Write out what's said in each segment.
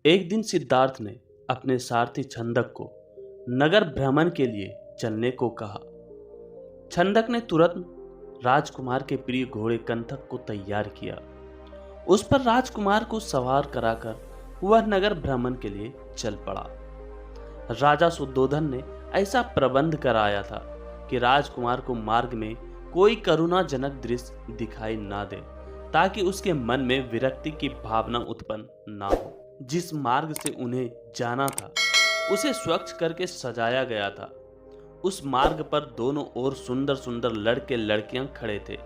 एक दिन सिद्धार्थ ने अपने सारथी छंदक को नगर भ्रमण के लिए चलने को कहा। छंदक ने तुरंत राजकुमार के प्रिय घोड़े कंथक को तैयार किया। उस पर राजकुमार को सवार कराकर वह नगर भ्रमण के लिए चल पड़ा। राजा सुद्धोधन ने ऐसा प्रबंध कराया था कि राजकुमार को मार्ग में कोई करुणाजनक दृश्य दिखाई ना दे, ताकि उसके मन में विरक्ति की भावना उत्पन्न ना हो। जिस मार्ग से उन्हें जाना था उसे स्वच्छ करके सजाया गया था। उस मार्ग पर दोनों ओर सुंदर सुंदर लड़के लड़कियां खड़े थे।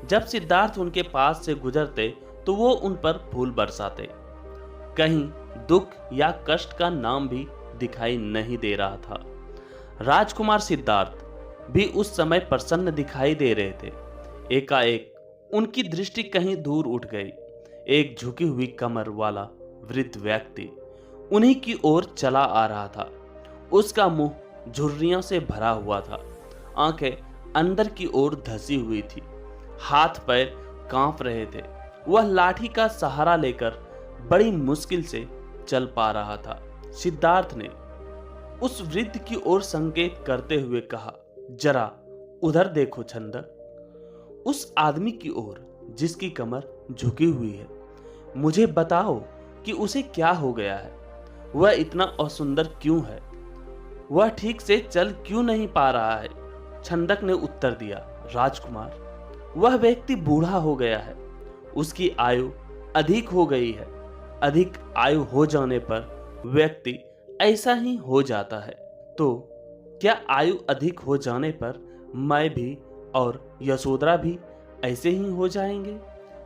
जब सिद्धार्थ उनके पास से गुजरते तो वो उन पर फूल बरसाते। कहीं दुख या कष्ट का नाम भी दिखाई नहीं दे रहा था। राजकुमार सिद्धार्थ भी उस समय प्रसन्न दिखाई दे रहे थे। एकाएक उनकी दृष्टि कहीं दूर उठ गई। एक झुकी हुई कमर वाला वृद्ध व्यक्ति उन्हीं की ओर चला आ रहा था। उसका मुंह झुर्रियों से भरा हुआ था, आंखें अंदर की ओर धसी हुई थी, हाथ पैर कांप रहे थे। वह लाठी का सहारा लेकर बड़ी मुश्किल से चल पा रहा था। सिद्धार्थ ने उस वृद्ध की ओर संकेत करते हुए कहा, जरा उधर देखो छंदक। उस आदमी की ओर जिसकी कमर झुकी हुई है, मुझे बताओ कि उसे क्या हो गया है। वह इतना असुंदर क्यों है? वह ठीक से चल क्यों नहीं पा रहा है? छंदक ने उत्तर दिया, राजकुमार, वह व्यक्ति बूढ़ा हो गया है। उसकी आयु अधिक हो गई है। अधिक आयु हो जाने पर व्यक्ति ऐसा ही हो जाता है। तो क्या आयु अधिक हो जाने पर मैं भी और यशोधरा भी ऐसे ही हो जाएंगे?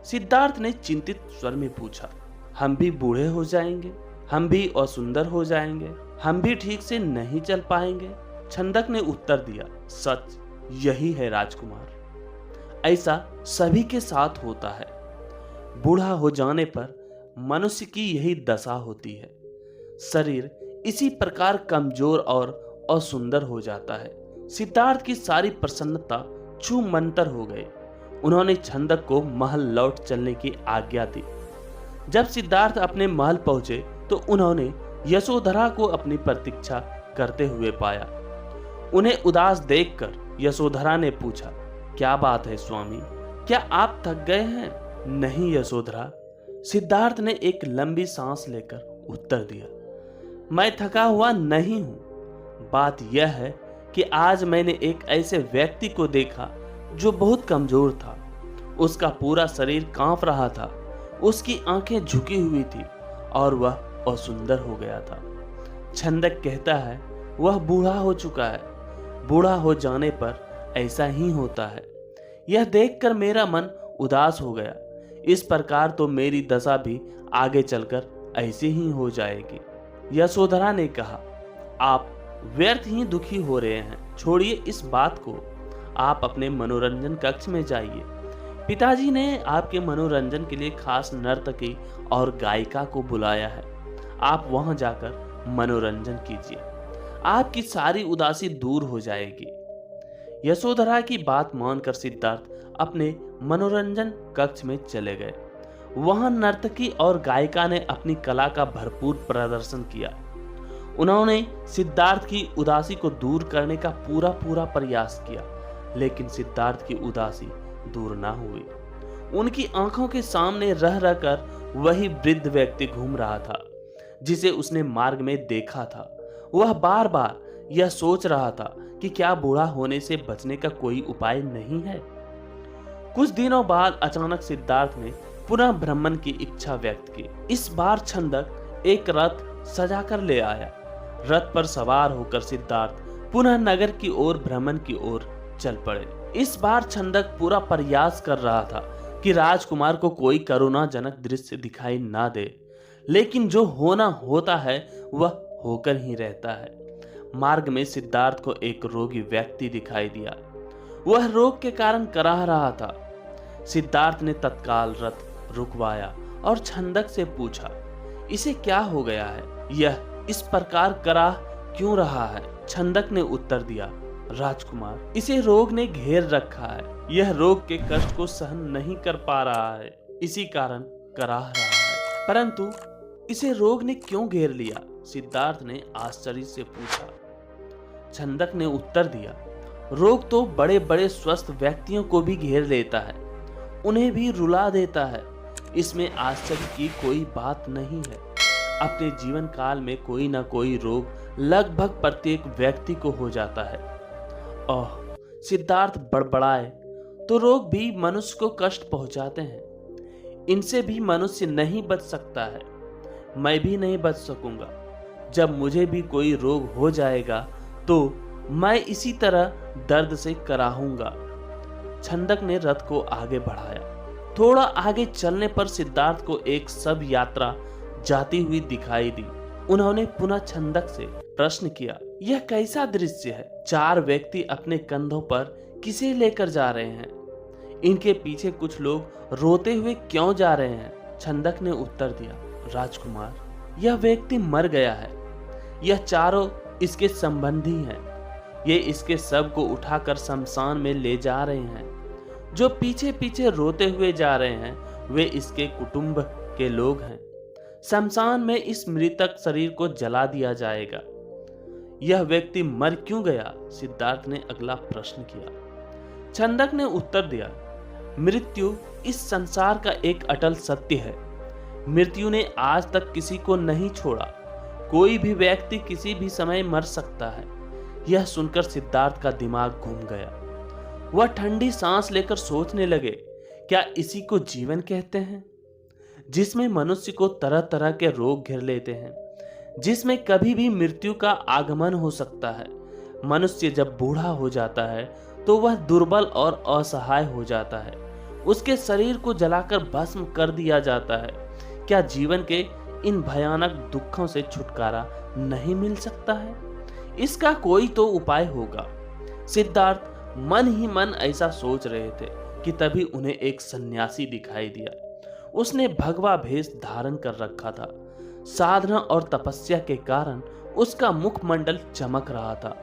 सिद्धार्थ ने चिंतित स्वर में पूछा। हम भी बूढ़े हो जाएंगे? हम भी असुंदर हो जाएंगे? हम भी ठीक से नहीं चल पाएंगे? छंदक ने उत्तर दिया, सच यही है राजकुमार। ऐसा सभी के साथ होता है। बूढ़ा हो जाने पर मनुष्य की यही दशा होती है। शरीर इसी प्रकार कमजोर और असुंदर हो जाता है। सिद्धार्थ की सारी प्रसन्नता छूमंतर हो गई। उन्होंने छंदक को महल लौट चलने की आज्ञा दी। जब सिद्धार्थ अपने महल पहुंचे तो उन्होंने यशोधरा को अपनी प्रतीक्षा करते हुए पाया। उन्हें उदास देखकर यशोधरा ने पूछा, क्या बात है स्वामी, क्या आप थक गए हैं? नहीं यशोधरा, सिद्धार्थ ने एक लंबी सांस लेकर उत्तर दिया, मैं थका हुआ नहीं हूं। बात यह है कि आज मैंने एक ऐसे व्यक्ति को देखा जो बहुत कमजोर था। उसका पूरा शरीर कांप रहा था, उसकी आंखें झुकी हुई थी और वह असुंदर हो गया था। छंदक कहता है, वह बूढ़ा हो चुका है। बूढ़ा हो जाने पर ऐसा ही होता है। यह देखकर मेरा मन उदास हो गया। इस प्रकार तो मेरी दशा भी आगे चलकर ऐसी ही हो जाएगी। यशोधरा ने कहा, आप व्यर्थ ही दुखी हो रहे हैं। छोड़िए इस बात को, आप अपने मनोरंजन कक्ष में जाइए। पिताजी ने आपके मनोरंजन के लिए खास नर्तकी और गायिका को बुलाया है। आप वहां जाकर मनोरंजन कीजिए, आपकी सारी उदासी दूर हो जाएगी। यशोधरा की बात मानकर सिद्धार्थ अपने मनोरंजन कक्ष में चले गए। वहां नर्तकी और गायिका ने अपनी कला का भरपूर प्रदर्शन किया। उन्होंने सिद्धार्थ की उदासी को दूर करने का पूरा प्रयास किया, लेकिन सिद्धार्थ की उदासी दूर ना हुई। उनकी आंखों के सामने रह रहकर वही वृद्ध व्यक्ति घूम रहा था जिसे उसने मार्ग में देखा था। वह बार बार यह सोच रहा था कि क्या बूढ़ा होने से बचने का कोई उपाय नहीं है। कुछ दिनों बाद अचानक सिद्धार्थ ने पुनः भ्रमण की इच्छा व्यक्त की। इस बार छंदक एक रथ सजाकर ले आया। रथ पर सवार होकर सिद्धार्थ पुनः नगर की ओर भ्रमण की ओर चल पड़े। इस बार छंदक पूरा प्रयास कर रहा था कि राजकुमार को कोई करुणाजनक दृश्य दिखाई ना दे, लेकिन जो होना होता है वह होकर ही रहता है। मार्ग में सिद्धार्थ को एक रोगी व्यक्ति दिखाई दिया। वह रोग के कारण कराह रहा था। सिद्धार्थ ने तत्काल रथ रुकवाया और छंदक से पूछा, इसे क्या हो गया है? यह इस प्रकार कराह क्यों रहा है? छंदक ने उत्तर दिया, राजकुमार, इसे रोग ने घेर रखा है। यह रोग के कष्ट को सहन नहीं कर पा रहा है, इसी कारण कराह रहा है। परंतु इसे रोग ने क्यों घेर लिया? सिद्धार्थ ने आश्चर्य से पूछा। छंदक ने उत्तर दिया, रोग तो बड़े बड़े स्वस्थ व्यक्तियों को भी घेर लेता है, उन्हें भी रुला देता है। इसमें आश्चर्य की कोई बात नहीं है। अपने जीवन काल में कोई ना कोई रोग लगभग प्रत्येक व्यक्ति को हो जाता है। ओह, सिद्धार्थ बड़बड़ाए, तो रोग भी मनुष्य को कष्ट पहुंचाते हैं। इनसे भी मनुष्य नहीं बच सकता है। मैं भी नहीं बच सकूंगा। जब मुझे भी कोई रोग हो जाएगा तो मैं इसी तरह दर्द से कराहूंगा। छंदक ने रथ को आगे बढ़ाया। थोड़ा आगे चलने पर सिद्धार्थ को एक सब यात्रा जाती हुई दिखाई दी। उन्होंने पुनः छंदक से प्रश्न किया, यह कैसा दृश्य है? 4 व्यक्ति अपने कंधों पर किसे लेकर जा रहे हैं? इनके पीछे कुछ लोग रोते हुए क्यों जा रहे हैं? छंदक ने उत्तर दिया, राजकुमार, यह व्यक्ति मर गया है। यह चारों इसके संबंधी हैं। ये इसके शव को उठाकर शमशान में ले जा रहे हैं। जो पीछे पीछे रोते हुए जा रहे हैं वे इसके कुटुंब के लोग हैं। शमशान में इस मृतक शरीर को जला दिया जाएगा। यह व्यक्ति मर क्यों गया? सिद्धार्थ ने अगला प्रश्न किया। छंदक ने उत्तर दिया, मृत्यु इस संसार का एक अटल सत्य है। मृत्यु ने आज तक किसी को नहीं छोड़ा। कोई भी व्यक्ति किसी भी समय मर सकता है। यह सुनकर सिद्धार्थ का दिमाग घूम गया। वह ठंडी सांस लेकर सोचने लगे, क्या इसी को जीवन कहते हैं? जिसमें मनुष्य को तरह तरह के रोग घेर लेते हैं, जिसमें कभी भी मृत्यु का आगमन हो सकता है। मनुष्य जब बूढ़ा हो जाता है तो वह दुर्बल और असहाय हो जाता है। उसके शरीर को जलाकर भस्म कर दिया जाता है। क्या जीवन के इन भयानक दुखों से छुटकारा नहीं मिल सकता है? इसका कोई तो उपाय होगा। सिद्धार्थ मन ही मन ऐसा सोच रहे थे कि तभी उन्हें एक सन्यासी दिखाई दिया। उसने भगवा भेष धारण कर रखा था। साधना और तपस्या के कारण उसका मुखमंडल चमक रहा था।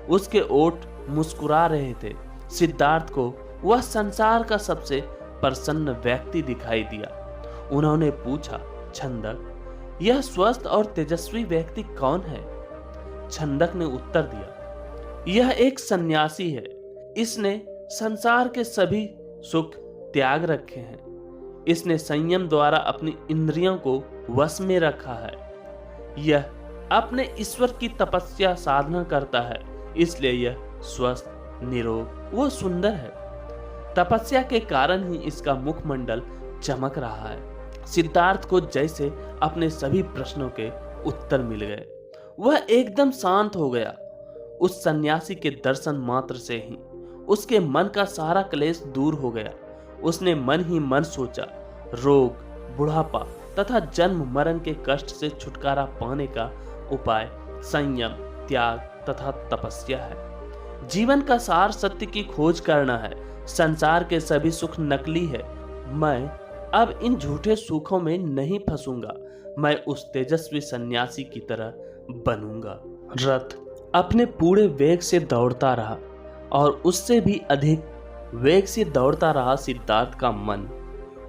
उसके ओठ मुस्कुरा रहे थे। सिद्धार्थ को वह संसार का सबसे प्रसन्न व्यक्ति दिखाई दिया। उन्होंने पूछा, छंदक, यह स्वस्थ और तेजस्वी व्यक्ति कौन है? छंदक ने उत्तर दिया, यह एक सन्यासी है। इसने संसार के सभी सुख त्याग रखे हैं। इसने संयम द्वारा अपनी इंद्रियों को वश में रखा है। यह अपने ईश्वर की तपस्या साधना करता है, इसलिए यह स्वस्थ, निरोग व सुंदर है। तपस्या के कारण ही इसका मुखमंडल चमक रहा है। सिद्धार्थ को जैसे अपने सभी प्रश्नों के उत्तर मिल गए। वह एकदम शांत हो गया। उस सन्यासी के दर्शन मात्र से ही उसके मन का सारा क्लेश दूर हो गया। उसने मन ही मन सोचा, रोग, बुढ़ापा तथा जन्म मरण के कष्ट से छुटकारा पाने का उपाय संयम, त्याग तथा तपस्या है। जीवन का सार सत्य की खोज करना है। संसार के सभी सुख नकली है। मैं अब इन झूठे सुखों में नहीं फंसूंगा। मैं उस तेजस्वी सन्यासी की तरह बनूंगा। रथ अपने पूरे वेग से दौड़ता रहा और उससे भी अधिक वेग से दौड़ता रहा सिद्धार्थ का मन।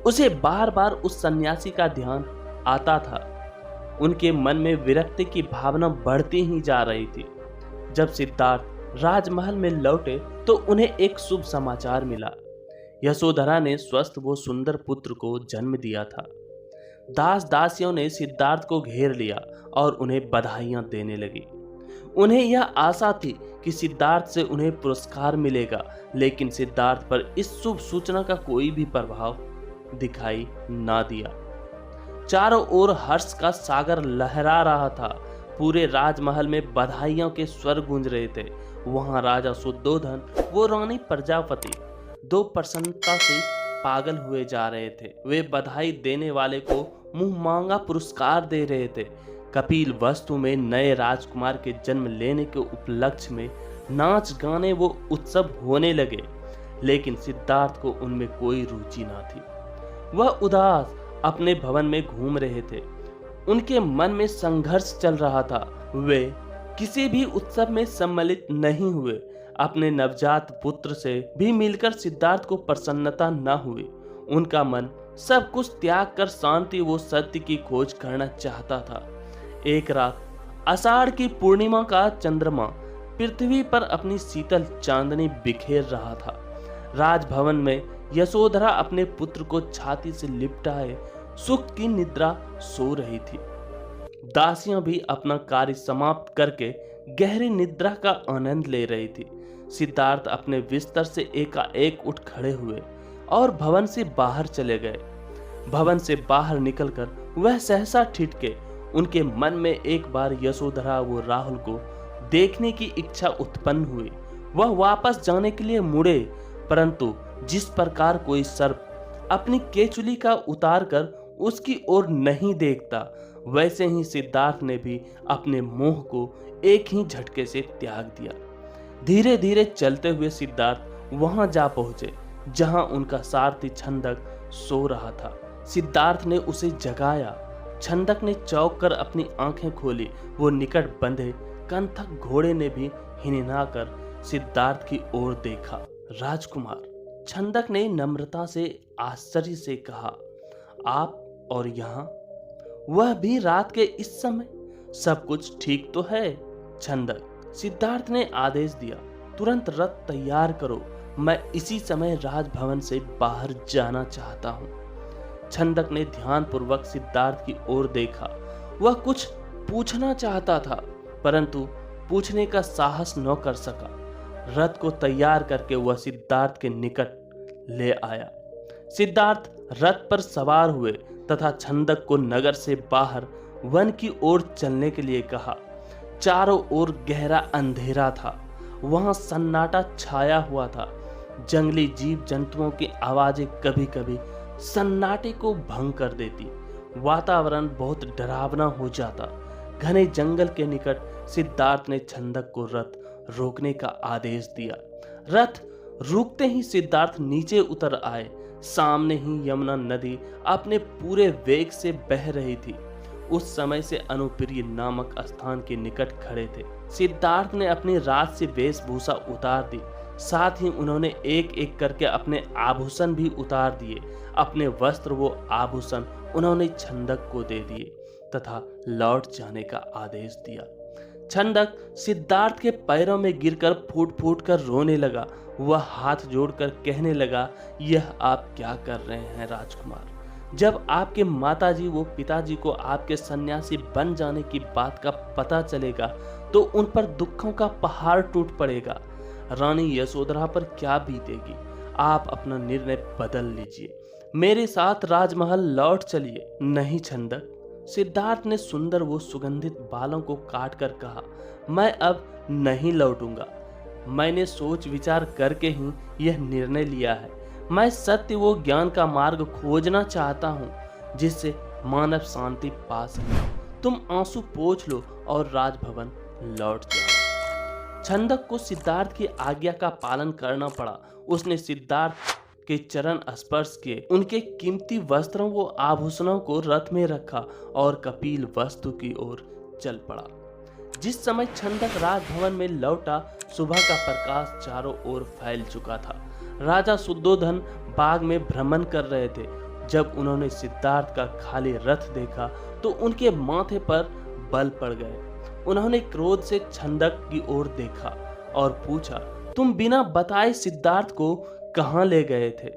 उसे बार बार उस सन्यासी का ध्यान आता था। उनके मन में विरक्ति की भावना बढ़ती ही जा रही थी। जब सिद्धार्थ राजमहल में लौटे तो उन्हें एक शुभ समाचार मिला। यशोधरा ने स्वस्थ व सुंदर पुत्र को जन्म दिया था। दास दासियों ने सिद्धार्थ को घेर लिया और उन्हें बधाइयां देने लगी। उन्हें यह आशा थी कि सिद्धार्थ से उन्हें पुरस्कार मिलेगा, लेकिन सिद्धार्थ पर इस शुभ सूचना का कोई भी प्रभाव दिखाई ना दिया। चारों ओर हर्ष का सागर लहरा रहा था। पूरे राजमहल में बधाइयों के स्वर गूंज रहे थे। वहां राजा शुद्धोधन वो रानी प्रजापति दो प्रसन्नता से पागल हुए जा रहे थे। वे बधाई देने वाले को मुंह मांगा पुरस्कार दे रहे थे। कपिल वस्तु में नए राजकुमार के जन्म लेने के उपलक्ष्य में नाच गाने वो उत्सव होने लगे, लेकिन सिद्धार्थ को उनमें कोई रुचि न थी। वह उदास अपने भवन में घूम रहे थे। उनके मन में संघर्ष चल रहा था। वे किसी भी उत्सव में सम्मिलित नहीं हुए। अपने नवजात पुत्र से भी मिलकर सिद्धार्थ को प्रसन्नता न हुई। उनका मन सब कुछ त्याग कर शांति व सत्य की खोज करना चाहता था। एक रात आषाढ़ की पूर्णिमा का चंद्रमा पृथ्वी पर अपनी शीतल चांदनी बिखेर रहा था। राजभवन में यशोधरा अपने पुत्र को छाती से लिपटाए सुख की निद्रा सो रही थी। दासियां भी अपना कार्य समाप्त करके गहरी निद्रा का आनंद ले रही थी। सिद्धार्थ अपने बिस्तर से एकाएक उठ खड़े हुए और भवन से बाहर चले गए। भवन से बाहर निकलकर वह सहसा ठिठके। उनके मन में एक बार यशोधरा व राहुल को देखने की इच्छा उत्पन्न हुई। वह वापस जाने के लिए मुड़े, परंतु जिस प्रकार कोई सर्प अपनी केचुली का उतार कर उसकी ओर नहीं देखता, वैसे ही सिद्धार्थ ने भी अपने मोह को एक ही झटके से त्याग दिया। धीरे धीरे चलते हुए सिद्धार्थ वहां जा पहुंचे जहां उनका सारथी छंदक सो रहा था। सिद्धार्थ ने उसे जगाया। छंदक ने चौंक कर अपनी आंखें खोली। वो निकट बंधे कंथक घोड़े ने भी हिनहिनाकर सिद्धार्थ की ओर देखा। राजकुमार, छंदक ने नम्रता से आश्चर्य से कहा, आप और यहाँ, वह भी रात के इस समय? सब कुछ ठीक तो है? छंदक, सिद्धार्थ ने आदेश दिया, तुरंत रथ तैयार करो, मैं इसी समय राजभवन से बाहर जाना चाहता हूँ। छंदक ने ध्यानपूर्वक सिद्धार्थ की ओर देखा। वह कुछ पूछना चाहता था, परंतु पूछने का साहस न कर सका। रथ को तैयार करके वह सिद्धार्थ के निकट ले आया। सिद्धार्थ रथ पर सवार हुए तथा छंदक को नगर से बाहर वन की ओर चलने के लिए कहा। चारों ओर गहरा अंधेरा था। वहां सन्नाटा छाया हुआ था। जंगली जीव जंतुओं की आवाजें कभी कभी सन्नाटे को भंग कर देती। वातावरण बहुत डरावना हो जाता। घने जंगल के निकट सिद्धार्थ ने छंदक को रथ रोकने का आदेश दिया। रथ रुकते ही सिद्धार्थ नीचे उतर आए। सामने ही यमुना नदी अपने पूरे वेग से बह रही थी। उस समय से अनुप्रिय नामक स्थान के निकट खड़े थे। सिद्धार्थ ने अपनी रात से वेशभूषा उतार दी। साथ ही उन्होंने एक एक करके अपने आभूषण भी उतार दिए। अपने वस्त्र वो आभूषण उन्होंने छंदक को दे दिए तथा लौट जाने का आदेश दिया। छंदक सिद्धार्थ के पैरों में गिरकर फूट फूट कर रोने लगा। वह हाथ जोड़कर कहने लगा, यह आप क्या कर रहे हैं राजकुमार? जब आपके माताजी वो पिताजी को आपके सन्यासी बन जाने की बात का पता चलेगा तो उन पर दुखों का पहाड़ टूट पड़ेगा। रानी यशोधरा पर क्या बीतेगी? आप अपना निर्णय बदल लीजिए, मेरे साथ राजमहल लौट चलिए। नहीं छंदक, सिद्धार्थ ने सुंदर वो सुगंधित बालों को काटकर कहा, मैं अब नहीं लौटूंगा। मैंने सोच विचार करके ही यह निर्णय लिया है। मैं सत्य वो ज्ञान का मार्ग खोजना चाहता हूँ जिससे मानव शांति पा सके। तुम आंसू पोंछ लो और राजभवन लौट जाओ। छंदक को सिद्धार्थ की आज्ञा का पालन करना पड़ा। उसने सिद्धार्थ के चरण स्पर्श किए, उनके कीमती वस्त्रों व आभूषणों को रथ में रखा और कपिल वस्तु की ओर चल पड़ा। जिस समय छंदक राजभवन में लौटा, सुबह का प्रकाश चारों ओर फैल चुका था। राजा शुद्धोधन बाग में भ्रमण कर रहे थे। जब उन्होंने सिद्धार्थ का खाली रथ देखा तो उनके माथे पर बल पड़ गए। उन्होंने क्रोध से छंदक की ओर देखा और पूछा, तुम बिना बताए सिद्धार्थ को कहाँ ले गए थे?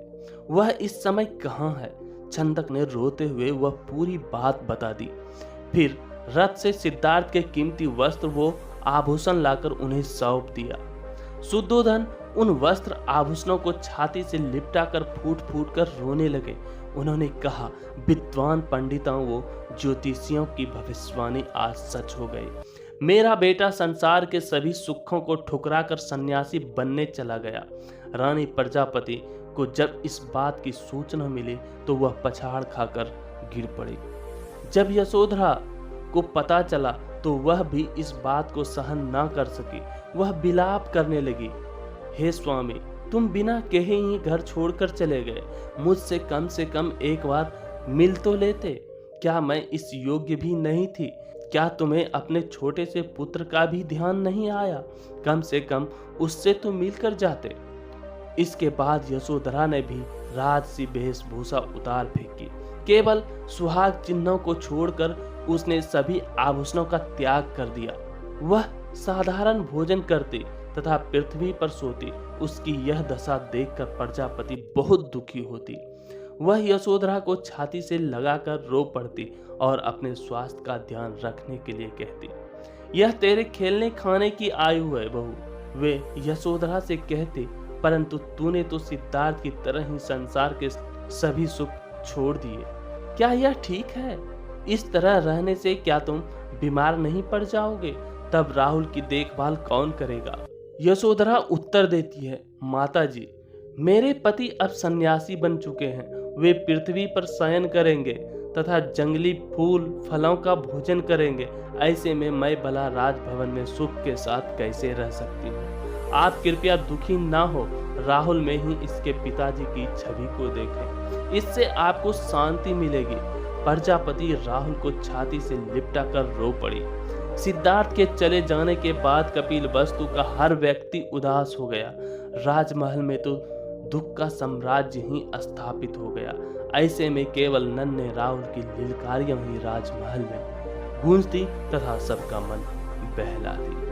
वह इस समय कहाँ है? छंदक ने रोते हुए वह पूरी बात बता दी। फिर रथ से सिद्धार्थ के कीमती वस्त्र वो आभूषण लाकर उन्हें सौंप दिया। शुद्धोधन उन वस्त्र आभूषणों को छाती से लिपटाकर फूट फूट कर रोने लगे। उन्होंने कहा, विद्वान पंडितों व ज्योतिषियों की भविष्यवाणी आज सच हो गई। मेरा बेटा संसार के सभी सुखों को ठुकराकर सन्यासी बनने चला गया। रानी प्रजापति को जब इस बात की सूचना मिली तो वह पछाड़ खाकर गिर पड़ी। जब यशोधरा को पता चला तो वह भी इस बात को सहन ना कर सकी। वह विलाप करने लगी, हे स्वामी, तुम बिना कहे ही घर छोड़कर चले गए। मुझसे कम एक बार मिल तो लेते। क्या मैं इस योग्य भी नहीं थी? क्या तुम्हें अपने छोटे से पुत्र का भी ध्यान नहीं आया? कम से कम उससे तो मिलकर जाते। इसके बाद यशोधरा ने भी राजसी वेशभूषा उतार फेंकी। केवल सुहाग चिन्हों को छोड़कर उसने सभी आभूषणों का त्याग कर दिया। वह साधारण भोजन करती तथा पृथ्वी पर सोती। उसकी यह दशा देखकर प्रजापति बहुत दुखी होती। वह यशोधरा को छाती से लगाकर रो पड़ती और अपने स्वास्थ्य का ध्यान रखने के लिए कहती, यह तेरे खेलने खाने की आयु है बहू। वे यशोधरा से कहते, परंतु तूने तो सिद्धार्थ की तरह ही संसार के सभी सुख छोड़ दिए। क्या यह ठीक है? इस तरह रहने से क्या तुम बीमार नहीं पड़ जाओगे? तब राहुल की देखभाल कौन करेगा? यशोधरा उत्तर देती है, माता जी, मेरे पति अब सन्यासी बन चुके हैं। वे पृथ्वी पर शयन करेंगे तथा जंगली फूल फलों का भोजन करेंगे। ऐसे में मैं भला राजभवन में सुख के साथ कैसे रह सकती हूँ? आप कृपया दुखी ना हो, राहुल में ही इसके पिताजी की छवि को देखें, इससे आपको शांति मिलेगी। प्रजापति राहुल को छाती से लिपटा कर रो पड़ी। सिद्धार्थ के चले जाने के बाद कपिलवस्तु का हर व्यक्ति उदास हो गया। राजमहल में तो दुख का साम्राज्य ही स्थापित हो गया। ऐसे में केवल नन्हे राहुल की लिलकारियां ही राजमहल में गूंजती तथा सबका मन बहलाती।